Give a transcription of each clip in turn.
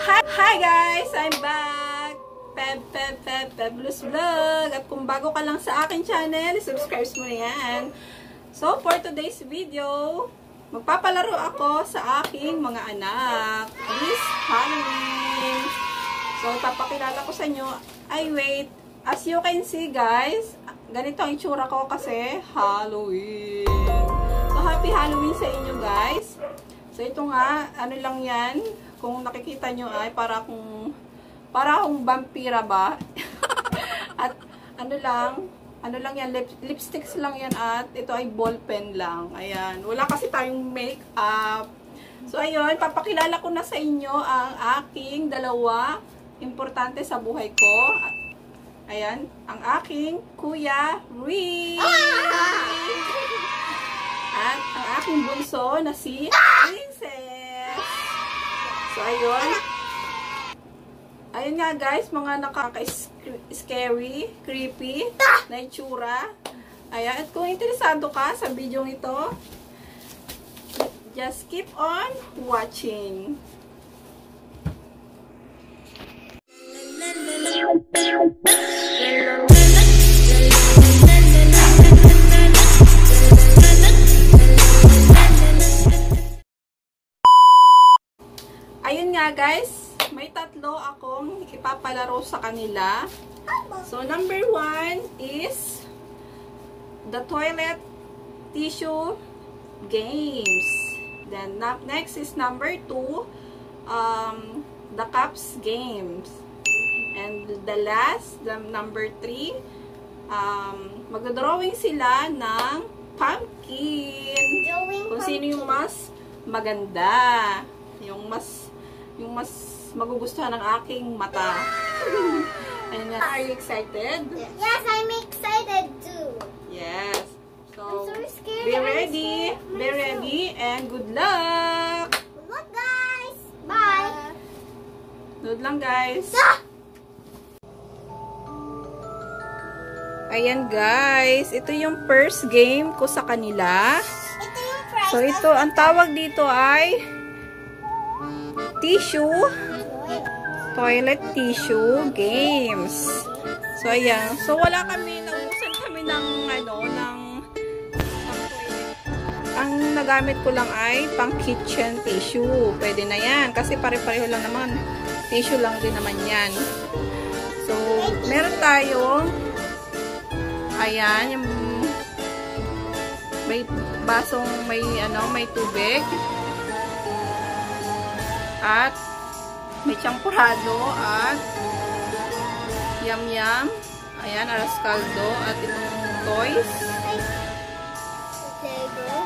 Hi guys! I'm back! Pebbles Vlog! At kung bago ka lang sa aking channel, subscribe mo na yan. So, for today's video, magpapalaro ako sa aking mga anak. This Halloween! So, papakilala ko sa inyo. Ay, wait! As you can see guys, ganito ang itsura ko kasi Halloween. So, happy Halloween sa inyo guys. So, ito nga, ano lang yan. Kung nakikita nyo ay para akong vampira ba? At ano lang yan, lipsticks lang yan at ito ay ballpen lang. Ayan, wala kasi tayong makeup. So, ayun, papakilala ko na sa inyo ang aking dalawa importante sa buhay ko. Ayan, ang aking Kuya Rick. At ang aking bunso na si Princess. So, ayun. Ayun nga guys, mga nakaka-scary, creepy na itsura. Ayan, at kung interesado ka sa video ito, just keep on watching. Ayun nga guys, may tatlo akong ipapalaro sa kanila. So number 1 is the toilet tissue games. Then next is number 2, the cups games. And the last, the number 3, magdodrawing sila ng pumpkin. Kung sino yung mas maganda. Yung mas magugustuhan ng aking mata. Ayun nga. Are you excited? Yes, I'm excited too. Yes. So, I'm so scared. be ready. Be ready and good luck. Good luck, guys. Bye. Good lang, guys. Ayan, guys. Ito yung first game ko sa kanila. Ito yung prize. So, ito, ang tawag dito ay toilet tissue games. So, ayan. So, wala kami, naubusan kami ng ang nagamit ko lang ay pang kitchen tissue. Pwede na yan. Kasi pare-pareho lang naman. Tissue lang din naman yan. So, meron tayong ayan, yung may basong may tubig. At may champurado at yum-yum. Ayan, aras caldo. At itong toys.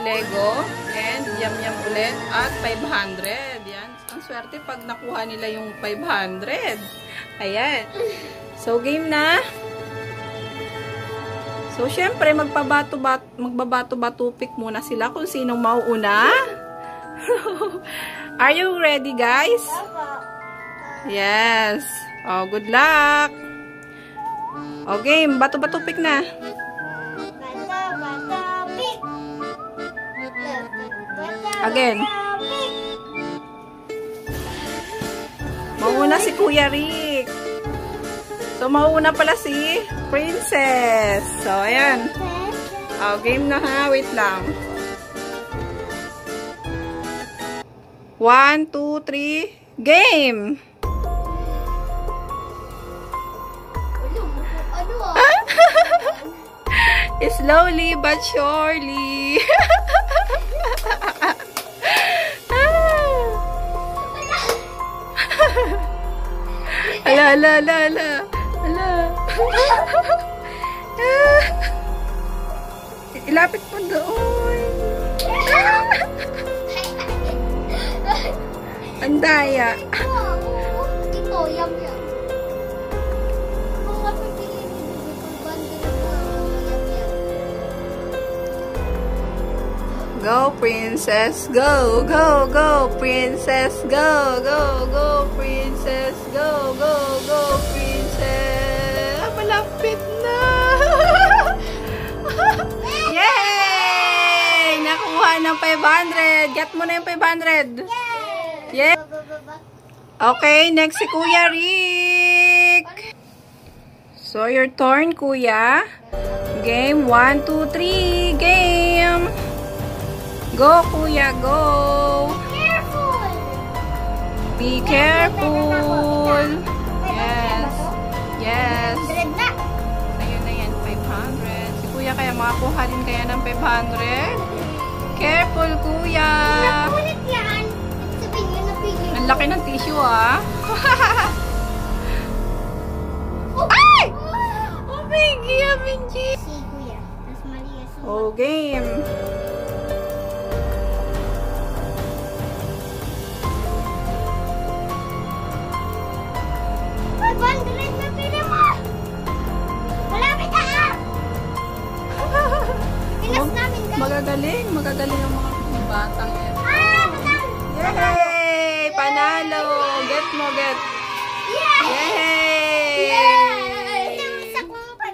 Lego. And yum-yum ulit. At 500. Yan. Ang swerte pag nakuha nila yung 500. Ayan. So, game na. So, syempre, magbabato-batupik muna sila kung sinong mauuna. Are you ready, guys? Yes. Oh, good luck. Okay, bato-bato-pick na. Bato-bato-pick. Again. Mauna si Kuya Rick. So, mauna pala si Princess. So, ayan. Oh, game na ha. Wait lang. 1, 2, 3, game! Slowly but surely. Ala. Ilapit mo doon. Ang daya. Ito, yum. Go, princess. Go, go, go, princess. Go, go, go, princess. Go, go, go, princess. Malapit na. Yay! Naku! 500. Get mo na yung 500. Yay! Yeah. Okay, next si Kuya Rick. So, your turn, Kuya. Game 1, 2, 3. Game. Go, Kuya, go. Careful! Be careful. Yes. Yes. 100 na. Ayun na yan, 500. Si Kuya kaya makakuha din kaya ng 500? Careful, Kuya. Napunit yan. Sabihin nyo, napili. Ang laki ng tissue, ah. Ay! Oh, Biggie, Benji. Si Kuya. Tapos mali yung sulat. Oh, game. Ay, 100 na pili mo. Malapit na ah. Pinas namin guys. Magagaling ang mga batang yan. Ah, madam. Yay! Panalo! Get mo, get. Yeah! Yay! Sa kumpay.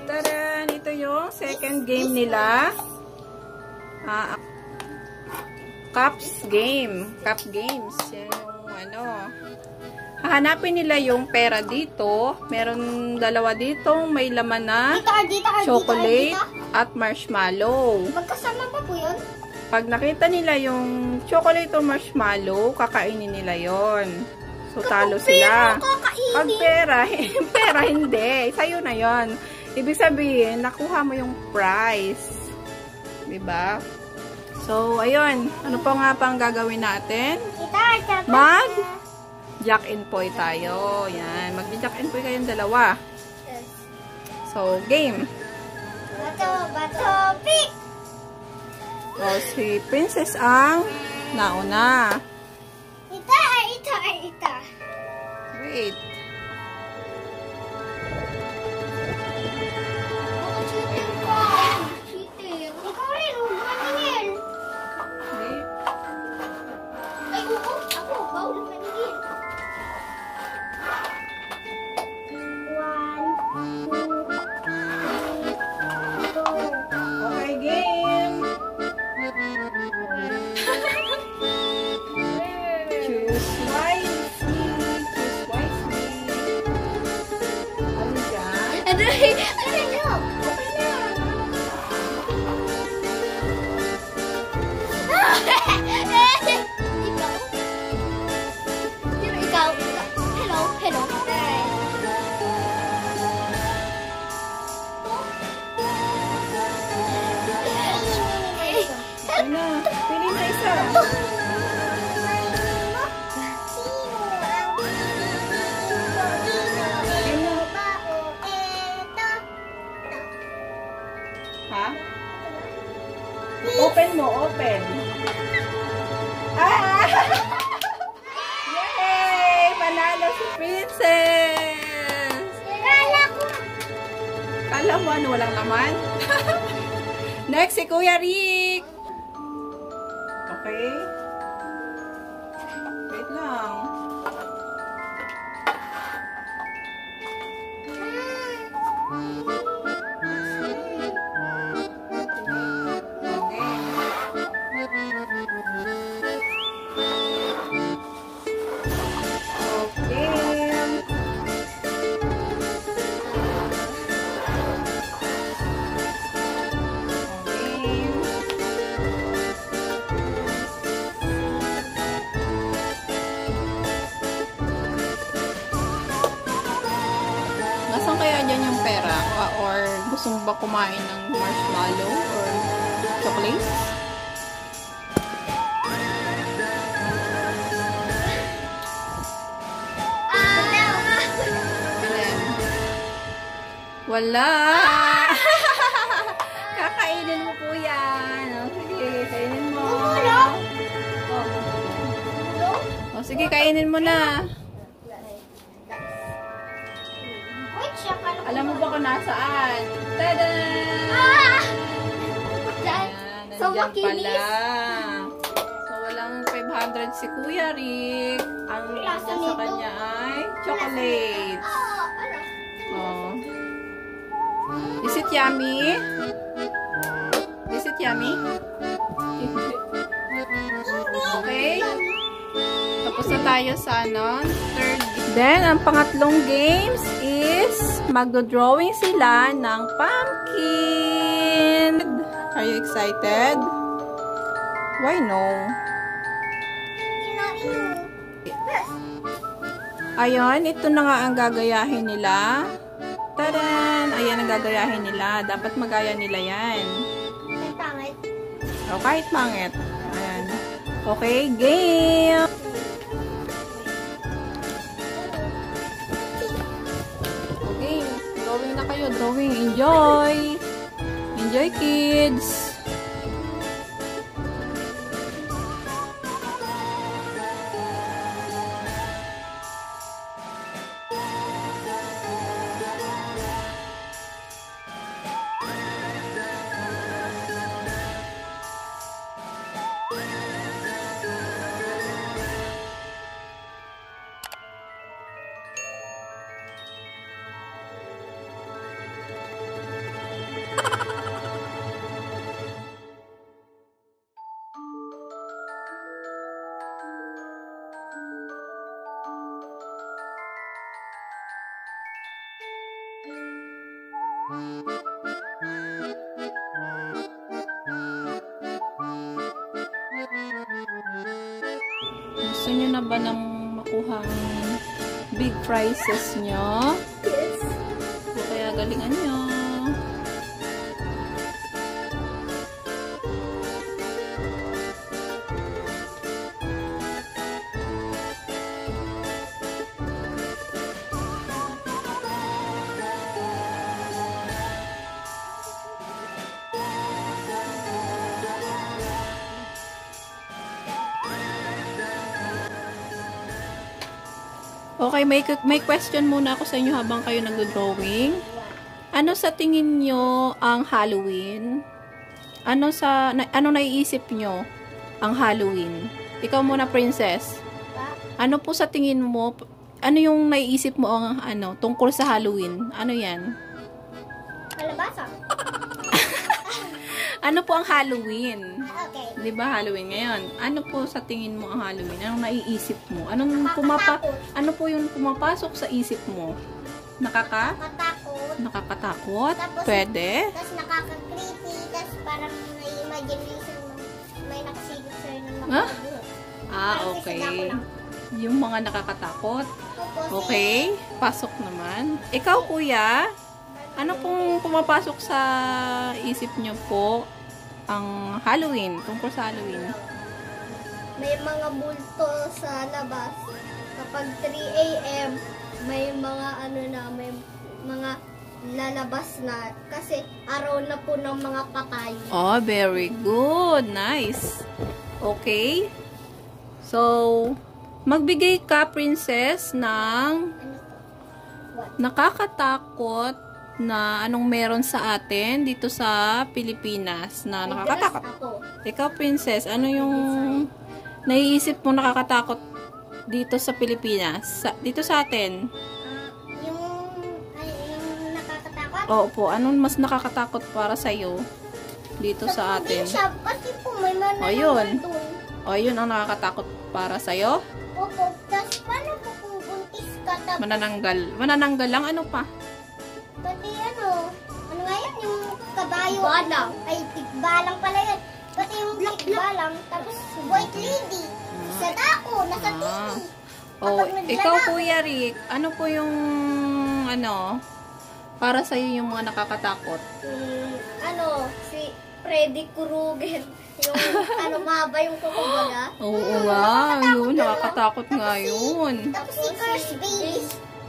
Taran! Ito yung second game nila. Cups game. Cup games. Yan yung ano. Hahanapin nila yung pera dito. Meron dalawa dito. May laman na chocolate at marshmallow. Magkasama pa po yun? Pag nakita nila yung chocolate o marshmallow, kakainin nila yon. So, talo sila. Pag pera, pera hindi. Sa'yo na yon. Ibig sabihin, nakuha mo yung prize. Diba? So, ayun. Ano pa nga pang gagawin natin? Mag jack and poy tayo. Yan. Mag-jack and poy kayong dalawa. So, game. Bato, pick! O, si Princess ang nauna. Ita. Wait. Cheating ko. Cheating. Ikaw rin, huwag maningin. Wait. Ay, oo. Ako, bawal maningin. 1, 2, 3, 4. Okay, game. Choose wisely. Choose wisely. Ano dyan? Ano nyo? Okay na. Ikaw. Hello. Ano? Pili na isa. Ha? Open mo, open. Ah! Yay! Panalo si Princess! Kala mo ano, walang laman? Next, si Kuya Rick. Okay. Wait lang. Nasaan kaya dyan yung pera? Or gusto mo ba kumain ng marshmallow or chocolate? Ayan. Wala! Kakainin mo po yan. O, sige, kainin mo. O, sige, kainin mo na. Alam mo ba kung nasaan? Tada! Ayan, So, nandyan makinis. pala. So, walang 500 si Kuya Rick. Ang nasa sa kanya ay chocolate. Oh. Is it yummy? Is it yummy? Okay? Tapos na tayo sa ano, third. Then, ang pangatlong games is magdo-drawing sila ng pumpkin. Are you excited? Why no? Ayun, ito na nga ang gagayahin nila. Tadan! Ayan ang gagayahin nila. Dapat magaya nila yan. O, kahit pangit. Ayan. Okay, game! Okay, drawing na kayo. Drawing. Enjoy! Enjoy, kids! Gusto nyo na ba nang makuha ang big prizes nyo? Yes. O kaya galingan nyo. Okay, may question muna ako sa inyo habang kayo nagdo-drawing. Ano sa tingin nyo ang Halloween? Ano naiisip nyo ang Halloween? Ikaw muna, Princess. Ano po sa tingin mo? Ano yung naiisip mo ang tungkol sa Halloween? Ano yan? Kalabasa. Ano po ang Halloween? Okay. Di ba Halloween ngayon? Ano po sa tingin mo ang Halloween? Anong naiisip mo? Ano po yung pumapasok sa isip mo? Nakatakot. Nakakatakot? Tapos, Pwede? Tapos nakaka-creepy. Tapos parang may imagination mo. May nakasigit sa'yo ng Huh? makabuhat. Okay. Yung mga nakakatakot? Okay. Pasok naman. Ikaw, kuya? Ano pong pumapasok sa isip nyo po ang Halloween? Tungkol sa Halloween? May mga multo sa labas. Kapag 3 a.m., may mga may mga lalabas na. Kasi araw na po ng mga patay. Oh, very good. Nice. Okay. So, magbigay ka, Princess, ng nakakatakot na anong meron sa atin dito sa Pilipinas na nakakatakot. Ikaw, Princess, ano yung naiisip mo nakakatakot dito sa Pilipinas? Dito sa atin? Yung nakakatakot? Oo po. Anong mas nakakatakot para sa'yo dito sa atin? Siya, kasi po may manananggal Ayun. doon. O, yun ang nakakatakot para sa'yo? Opo, tapos paano po kung buntis ka? Tapos, Manananggal lang. Ano pa? pati ano nga yan, yung kabayo. Balang. Ay, tigbalang pala yan. Pati yung tigbalang, tapos white lady. Sa dako, nasa TV. Oh, ikaw, Kuya Rick, ano po yung para sa'yo yung mga nakakatakot? Si Freddy Krueger. Yung mahaba yung kukubaga. Oo nga, yun, nakakatakot nga yun. Tapos si Curse Baby.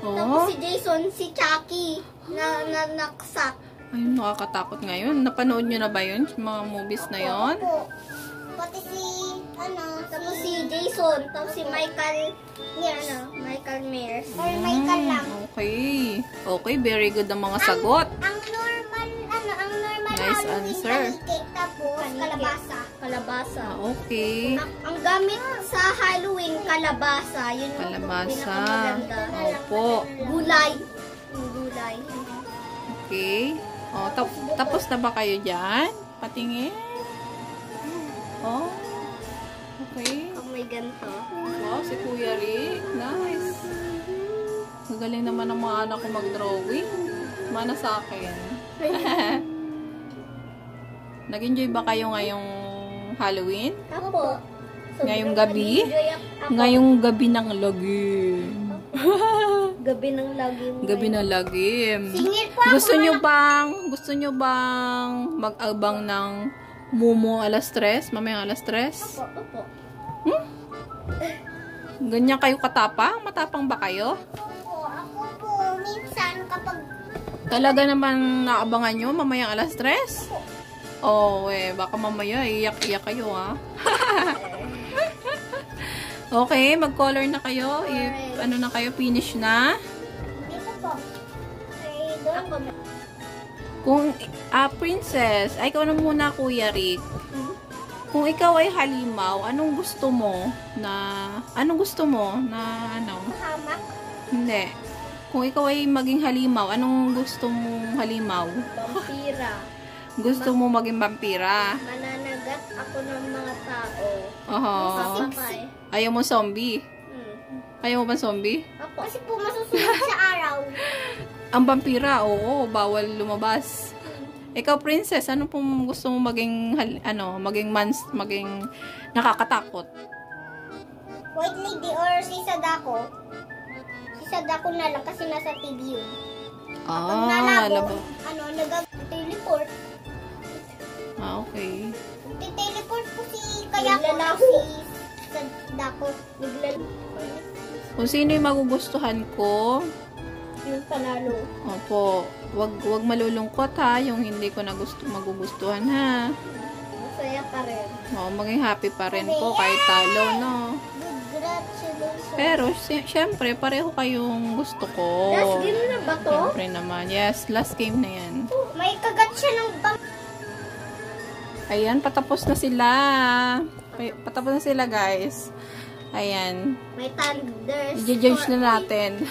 Oo. Tapos si Jason, si Chucky na naksak. Ayun, nakakatakot nga yun. Napanood nyo na ba yun? Yung mga movies na yun? Opo. Pati si, tapos si Jason, tapos si Michael Myers. Or Michael lang. Okay. Okay, very good ang mga sagot. Ang normal Nice Halloween, answer. pancake, tapos kalabasa. Okay. Ang gamit sa Halloween, kalabasa. Yun yung Kalabasa. pinakamaganda. Opo. Gulay. Yung gulay. Okay. O, tapos na ba kayo dyan? Patingin. Oh. Okay. may ganito. Wow, si Kuya Rick. Nice. Magaling naman ang mga anak ko mag-drawing. Mana sa akin. Nag-enjoy ba kayo ngayong Halloween? Ako. Ngayong gabi? Ako. Ngayong gabi ng lagim. Gabi ng lagim. Gabi ng lagim. Singit po ako. Gusto nyo bang mag-abang ng Momo alas 3? Mamayang alas 3? Opo. Ganyan kayo katapang? Matapang ba kayo? Ako po, minsan kapag Talaga naman naabangan nyo mamayang alas 3? Oh, baka mamaya iyak-iyak kayo, ha? Okay, mag-color na kayo. Ano na kayo, finish na. dito po. Ay, doon po. Kung, princess, ay, ikaw na muna, Kuya Rick. Kung ikaw ay halimaw, anong gusto mo na Hamak. Hindi. Kung ikaw ay maging halimaw, anong gusto mong halimaw? Vampira. Gusto mo maging vampira? Mananagat ako ng mga tao. Oho. Sasakay. Ayaw mo zombie? Ayaw mo ba zombie? Opo. Kasi po masusunod sa araw. Ang vampira, oo, bawal lumabas. Ikaw, princess, ano pong gusto mo maging, maging nakakatakot? White lady or si Sadako. Si Sadako na lang kasi nasa TV yun. Pag nalabo, nag-teleport. Okay. Teleport po kaya po si Sadako. Kung sino yung magugustuhan ko, Yung panalo. opo, wag malulungkot ha, yung hindi ko magugustuhan ha. Masaya pa rin. Maging happy pa rin po kahit talo, no? Congratulations. Pero, syempre, pareho kayong gusto ko. Last game na ba to? Syempre naman. Yes, last game na yan. May kagat siya ng Ayan, patapos na sila. Patapos na sila, guys. Ayan. May thunderstorm. I-judge na natin.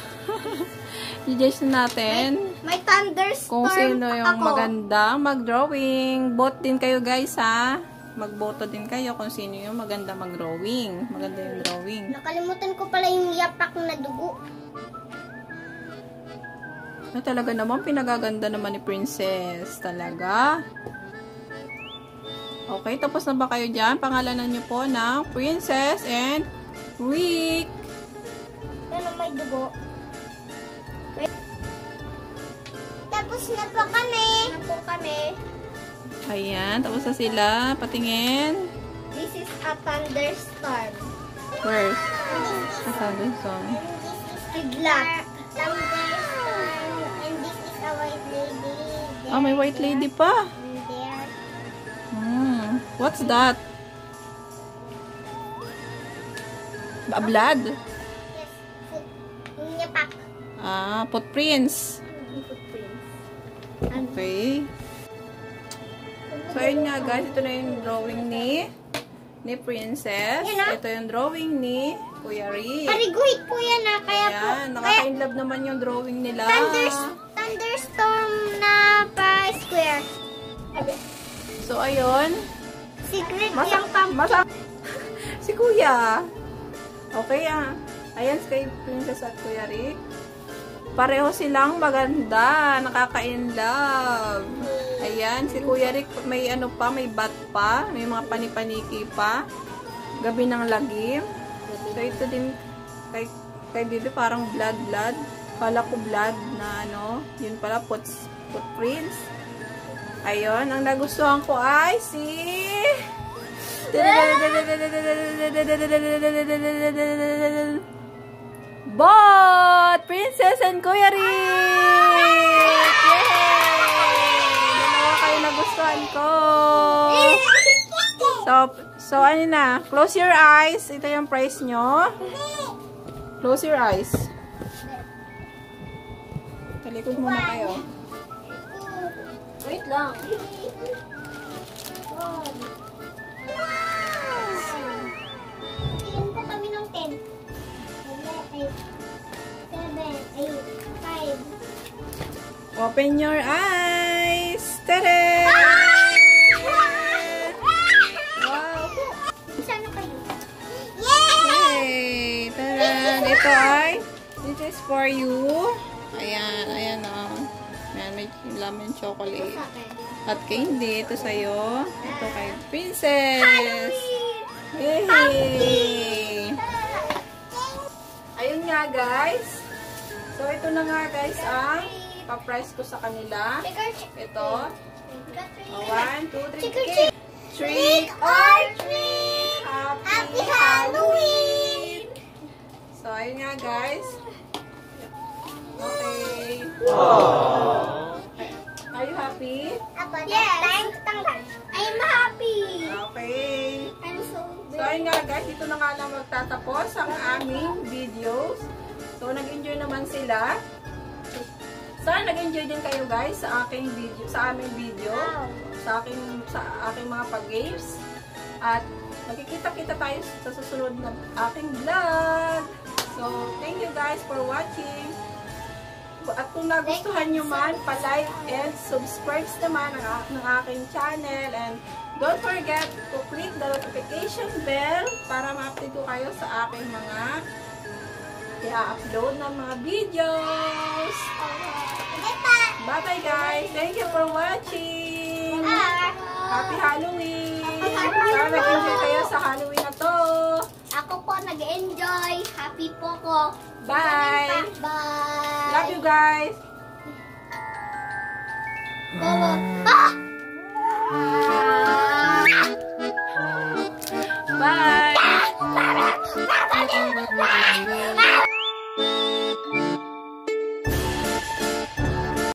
I-judge na natin. May thunderstorm. Kung sino yung ako. maganda mag-drawing. Vote din kayo, guys, ha? Magboto din kayo kung sino yung maganda mag-drawing. Maganda yung drawing. Nakalimutan ko pala yung yapak na dugo. Talaga naman, pinagaganda naman ni Princess. Talaga. Okay, tapos na ba kayo dyan? Pangalanan nyo po ng Princess and Rick. Yan ang may dugo. Tapos na po kami. Ayan, tapos na sila. Patingin. This is a thunderstorm. Where? Asan song? And this is a black. Thunderstorm. And this is a white lady. Oh, may white lady pa. And there. What's that? Blood? Yes. Yapak. Footprints. Okay. So, ayun nga guys. Ito na yung drawing ni Princess. Ito yung drawing ni Kuya Rick. Pariguhit po yan kaya po. Ayan, nakaka-inlove naman yung drawing nila. Thunderstorm na pa square. So, ayun. Secret yung pump. Si Kuya. Okay, ayan kay Princess at Kuya Rick. Pareho silang maganda. Nakaka-inlove. Ayan, si Kuya Rick may may bat pa. May mga panipaniki pa. Gabi ng lagim. So, ito din kay Bibi parang blood. Kala ko blood na yun pala footprints. Ayun, ang nagustuhan ko ay si Bot! Princess and Kuya Rick! Yay! Dalawa kayo nagustuhan ko. So ano na? Close your eyes. Ito yung price nyo. Close your eyes. Talikod muna kayo. Wait lang. 10 po kami ng 10. 7, 8, 5. Open your eyes. Tada! Wow! Sana kayo. Yay! ito ay, this is for you. Ayan, ayan o. Ayan, may laman chocolate. At candy, ito sa'yo. Ito kay Princess. Yay! Ayun nga guys. So, ito na nga guys ang pa-price ko sa kanila. Ito. 1, 2, 3, Trick or treat! Happy Halloween! So, ayun nga guys. Okay. Are you happy? Yes! I'm happy! Okay. I'm so So, ayun nga guys. Dito na nga lang magtatapos ang aming videos. So, nag-enjoy naman sila. Sana nag-enjoy din kayo guys sa aking video, sa aming video, sa aking mga pag-games. At magkikita-kita tayo sa susunod na aking vlog. So, thank you guys for watching. At kung nagustuhan nyo man, pa-like and subscribe naman ng aking channel. And don't forget to click the notification bell para ma-update ko kayo sa aking mga i-upload na mga videos. Bye-bye guys! Thank you for watching! Happy Halloween! Sana nag-enjoy kayo sa Halloween na to! Ako po nag-enjoy. Happy po ko. Bye! Bye! Love you guys! Bye!